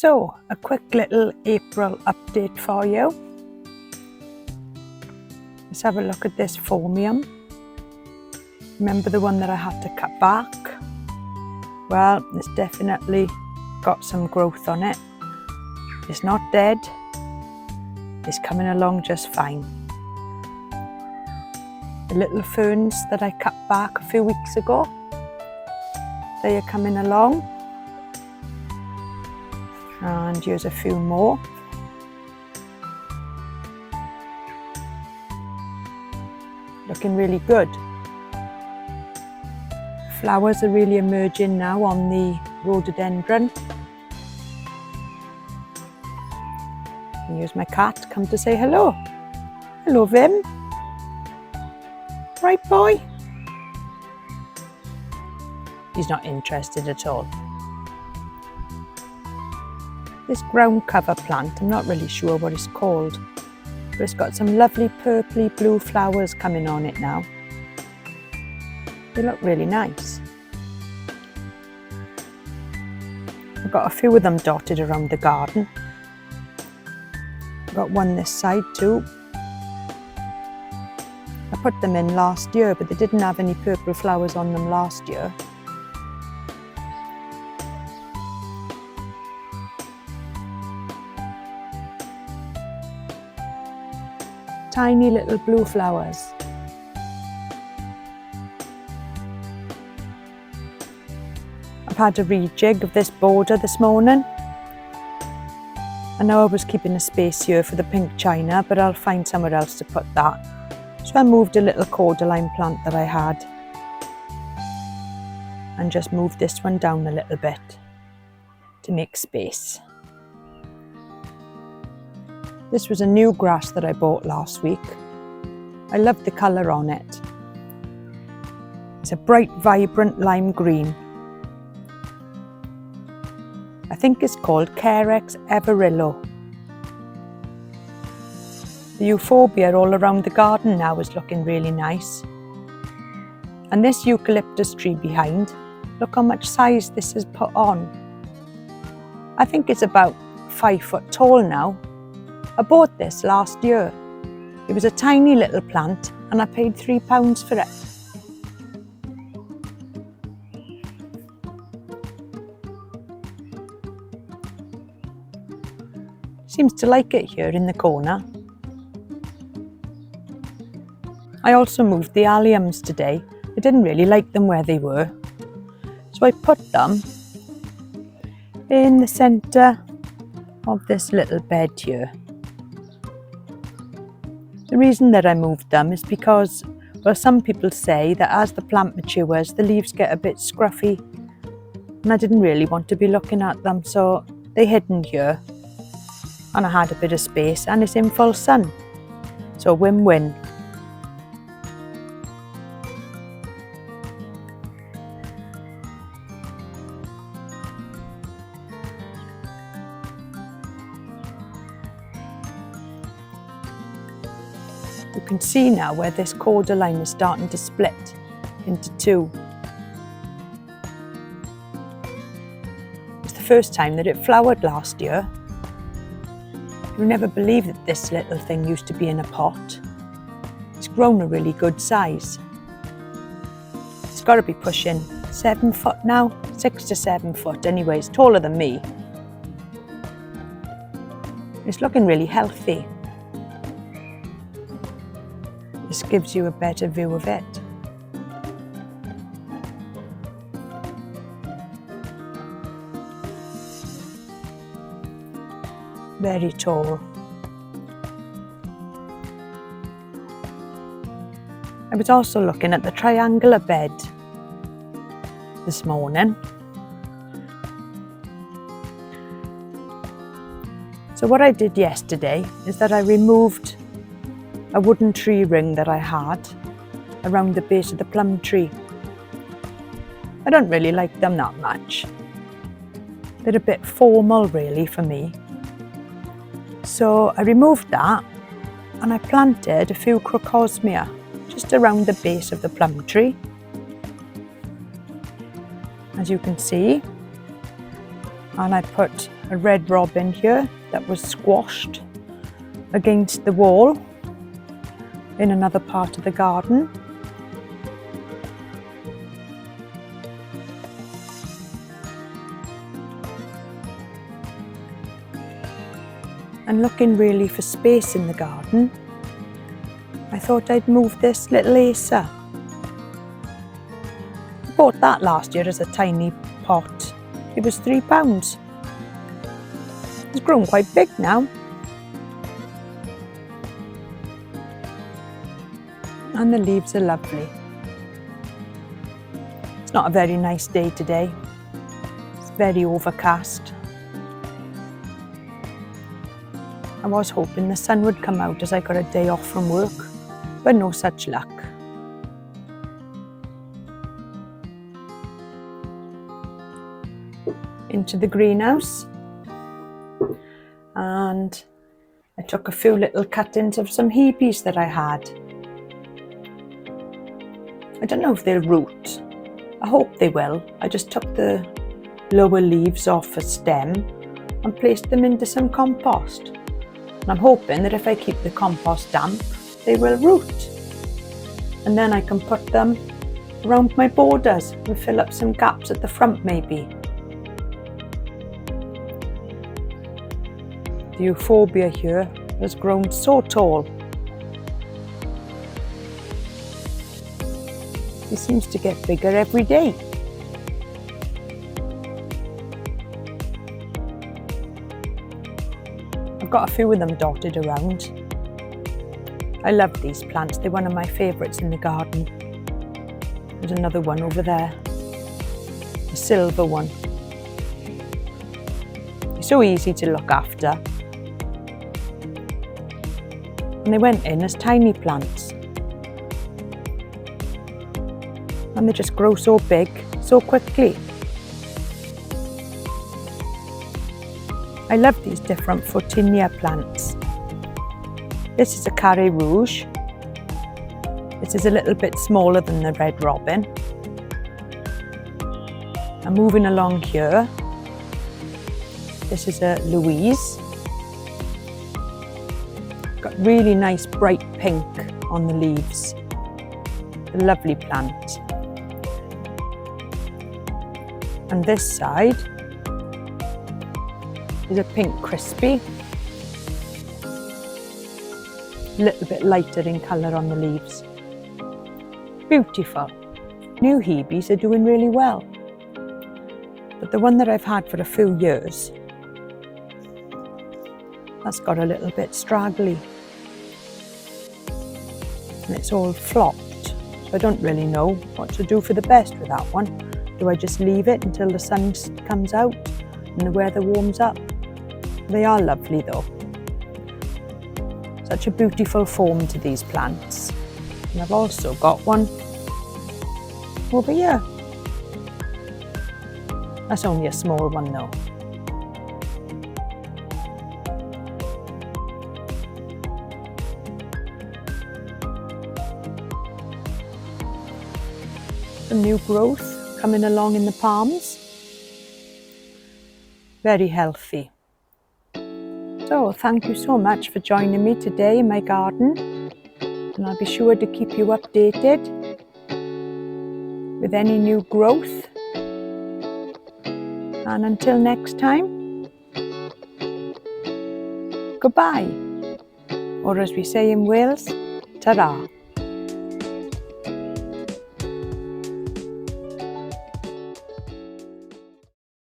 So, a quick little April update for you. Let's have a look at this phormium. Remember the one that I had to cut back? Well, it's definitely got some growth on it. It's not dead. It's coming along just fine. The little ferns that I cut back a few weeks ago, they are coming along. And here's a few more. Looking really good. Flowers are really emerging now on the rhododendron. And here's my cat come to say hello. Hello, Vim. Right, boy? He's not interested at all. This ground cover plant, I'm not really sure what it's called, but it's got some lovely purpley blue flowers coming on it now. They look really nice. I've got a few of them dotted around the garden. I've got one this side too. I put them in last year, but they didn't have any purple flowers on them last year. Tiny little blue flowers. I've had a rejig of this border this morning. I know I was keeping a space here for the pink china, but I'll find somewhere else to put that. So I moved a little cordyline plant that I had and just moved this one down a little bit to make space. This was a new grass that I bought last week. I love the colour on it. It's a bright, vibrant lime green. I think it's called Carex Everillo. The euphorbia all around the garden now is looking really nice. And this eucalyptus tree behind, look how much size this has put on. I think it's about 5 foot tall now. I bought this last year. It was a tiny little plant and I paid £3 for it. Seems to like it here in the corner. I also moved the alliums today. I didn't really like them where they were. So I put them in the centre of this little bed here. The reason that I moved them is because, well, some people say that as the plant matures, the leaves get a bit scruffy, and I didn't really want to be looking at them, so they hidden here, and I had a bit of space, and it's in full sun, so win-win. You can see now where this cordyline is starting to split into two. It's the first time that it flowered last year. You'll never believe that this little thing used to be in a pot. It's grown a really good size. It's got to be pushing 7 foot now, 6 to 7 foot anyway. It's taller than me. It's looking really healthy. This gives you a better view of it. Very tall. I was also looking at the triangular bed this morning. So what I did yesterday is that I removed a wooden tree ring that I had around the base of the plum tree. I don't really like them that much. They're a bit formal really for me. So I removed that and I planted a few crocosmia just around the base of the plum tree. As you can see, and I put a red robin here that was squashed against the wall in another part of the garden. And looking really for space in the garden, I thought I'd move this little acer. I bought that last year as a tiny pot. It was £3. It's grown quite big now. And the leaves are lovely. It's not a very nice day today. It's very overcast. I was hoping the sun would come out as I got a day off from work, but no such luck. Into the greenhouse, and I took a few little cuttings of some hebes that I had. I don't know if they'll root. I hope they will. I just took the lower leaves off a stem and placed them into some compost. And I'm hoping that if I keep the compost damp, they will root. And then I can put them around my borders and fill up some gaps at the front maybe. The euphorbia here has grown so tall. He seems to get bigger every day. I've got a few of them dotted around. I love these plants, they're one of my favourites in the garden. There's another one over there, a silver one. It's so easy to look after. And they went in as tiny plants. And they just grow so big, so quickly. I love these different photinia plants. This is a carré rouge. This is a little bit smaller than the red robin. And moving along here, this is a Louise. Got really nice bright pink on the leaves. A lovely plant. And this side is a pink crispy. A little bit lighter in colour on the leaves. Beautiful. New hebes are doing really well. But the one that I've had for a few years, that's got a little bit straggly. And it's all flopped. So I don't really know what to do for the best with that one. Do I just leave it until the sun comes out and the weather warms up? They are lovely though. Such a beautiful form to these plants. And I've also got one over here. That's only a small one though. Some new growth coming along in the palms. Very healthy. So thank you so much for joining me today in my garden, and I'll be sure to keep you updated with any new growth. And until next time, goodbye, or as we say in Wales, ta-ra.